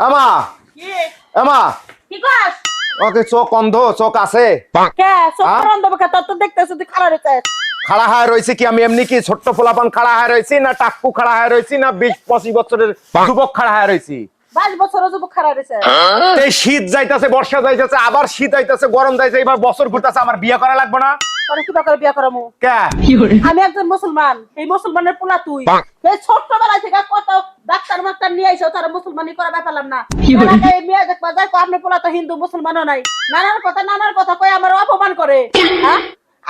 আমা কি আমা কি কস ওকে চোখ অন্ধ চোখ আছে কে সত্তর অন্ধ কে তোর তো দেখতেছ তুই খারাপ হইছিস খাড়া হয়ে রয়েছে কি আমি এমনি কি ছোট্ট পোলাপান খাড়া হয়ে রয়েছি না টাক্কু খাড়া হয়ে রয়েছি না 20-25 বছরের যুবক খাড়া হয়ে রয়েছি 22 বছর যুব খারাপ হইছিস এই শীত যাইতাছে বর্ষা যাইতাছে আবার শীত আইতাছে গরম যাইছে এবার বছর ঘুরতাছে আমার বিয়ে করা লাগবে না তোরে কি করে বিয়া করামু কে আমি একজন মুসলমান এই মুসলমানের পোলা তুই এই ছোটবেলা থেকে কত ডাক্তার মাস্টার নিয়ে আইছো তারা মুসলমানি করা পারলাম না এলাকায় মেয়ে দেখবা যায় আপনি পোলা তো হিন্দু মুসলমানও নাই নানার কথা কই আমার অপমান করে হ্যাঁ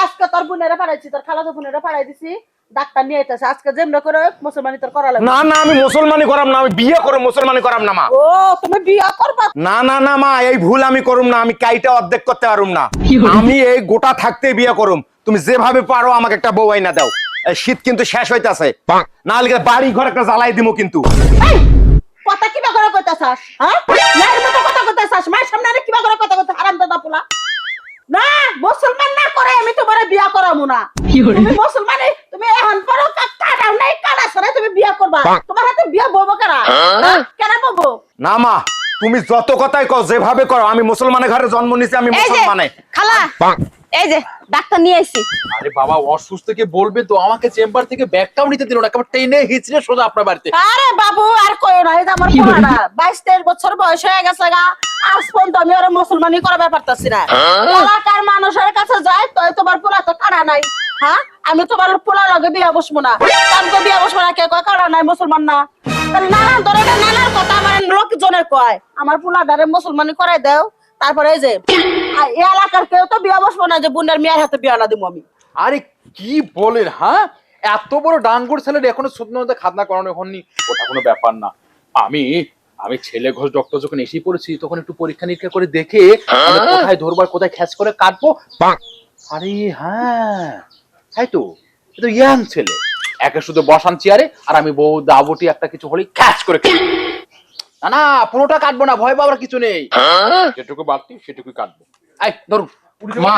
আজকে তোর বোনেরা পাঠাইছি তোর খালাতো বোনেরা পাঠাই দিছি ডাক্তার নিয়ে আইতাছে আজকে যেমন করে মুসলমানি তোর করা লাগবে না না আমি মুসলমানি করাম না আমি বিয়ে করে মুসলমানি করাম না মা ও তুমি বিয়া করবা না না না মা এই ভুল আমি করুম না আমি কাইটা অর্ধেক করতে পারুম না আমি এই গোটা থাকতে বিয়ে করুম তুমি যেভাবে পারো আমাকে একটা বউ আইনা দাও এই শীত কিন্তু শেষ হইতাছে না হলে বাড়ি ঘর একটা জ্বালাই দিমু কিন্তু এই কথা কিবা করে কইতাছাস হ্যাঁ নাইর মতো কথা কইতাছাস মায়ের সামনে আরে কিবা করে কথা কইতে হারামজাদা পোলা না মুসলমান না করে আমি তোমারে বিয়া করামু না তুমি মুসলমানে তুমি এখন পরো কাটাও নাই কাটা সরে তুমি বিয়া করবা তোমার হাতে বিয়া বলবো কারা কেন বলবো না মা তুমি যত কথাই কও যেভাবে করো আমি মুসলমানের ঘরে জন্ম নিছি আমি মুসলমানে খালা এই যে ডাক্তার নিয়ে আইছি আরে বাবা অসুস্থকে বলবে তো আমাকে চেম্বার থেকে ব্যাগটাও নিতে দিল না কেবল টেনে হিচড়ে সোজা আপনার বাড়িতে আরে বাবু আর কইও না এই যে আমার পোলাটা 22-23 বছর বয়স হয়ে গেছে গা আজ পর্যন্ত আমি ওরা মুসলমানি করাবার পারতাছি না এলাকার মানুষের কাছে যাই তো তোমার পোলা তো কানা নাই হ্যাঁ আমি তোমার পোলা লগে বিয়া বসবো না আমি তো বিয়া বসবো না কে কয় কানা নাই মুসলমান না তাহলে নানান ধরনের নানার কথা আমার লোকজনে কয় আমার পোলাটারে মুসলমানি করাই দাও তারপরে এই যে এই এলাকার কেউ তো বিয়া বসবো না যে বোনের মেয়ের হাতে বিয়া না দিব আমি আরে কি বলেন হ্যাঁ এত বড় ডাঙ্গুর ছেলের এখনো সুন্দর খাতনা করানো হয়নি ওটা কোনো ব্যাপার না আমি আমি ছেলে ঘোষ ডক্টর যখন এসে পড়েছি তখন একটু পরীক্ষা নিরীক্ষা করে দেখে কোথায় ধরবার কোথায় খ্যাচ করে কাটবো আরে হ্যাঁ তাই তো এটা ইয়াং ছেলে একে শুধু বসান চেয়ারে আর আমি বউ দাবটি একটা কিছু হলে খ্যাচ করে না না পুরোটা কাটবো না ভয় পাওয়ার কিছু নেই যেটুকু বাড়তি সেটুকুই কাটবো এই ধরুন মা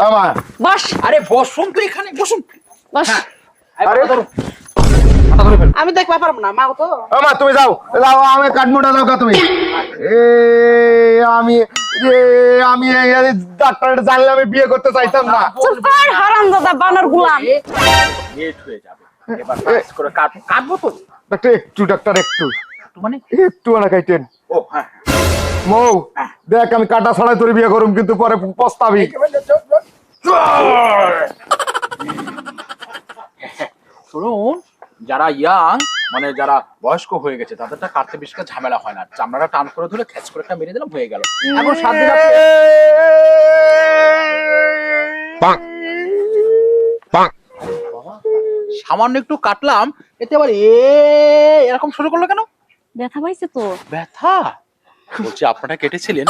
আমার বস আরে বসুন তো এখানে বসুন বস আরে ধরুন আমি দেখবা পারবো না মা তো আমা তুমি যাও যাও আমি কাঠমুটা দাও তুমি এ আমি আমি ডাক্তার জানলে আমি বিয়ে করতে চাইতাম না চুপ কর হারামজাদা বানর গোলাম লেট হয়ে যাবে এবার কাজ করে কাটবো তো ডাক্তার একটু মানে একটু না কাইতেন ও হ্যাঁ মৌ দেখ আমি কাটা ছাড়াই তোর বিয়ে করুম কিন্তু পরে পস্তাবি শুনুন যারা ইয়াং মানে যারা বয়স্ক হয়ে গেছে তাদেরটা কাটতে বেশি ঝামেলা হয় না চামড়াটা টান করে ধরে খেচ করে একটা মেরে দিলাম হয়ে গেল এখন 7 দিন সামান্য একটু কাটলাম এতে আবার এরকম শুরু করলো কেন ব্যথা পাইছে তো ব্যথা বলছি আপনারা কেটেছিলেন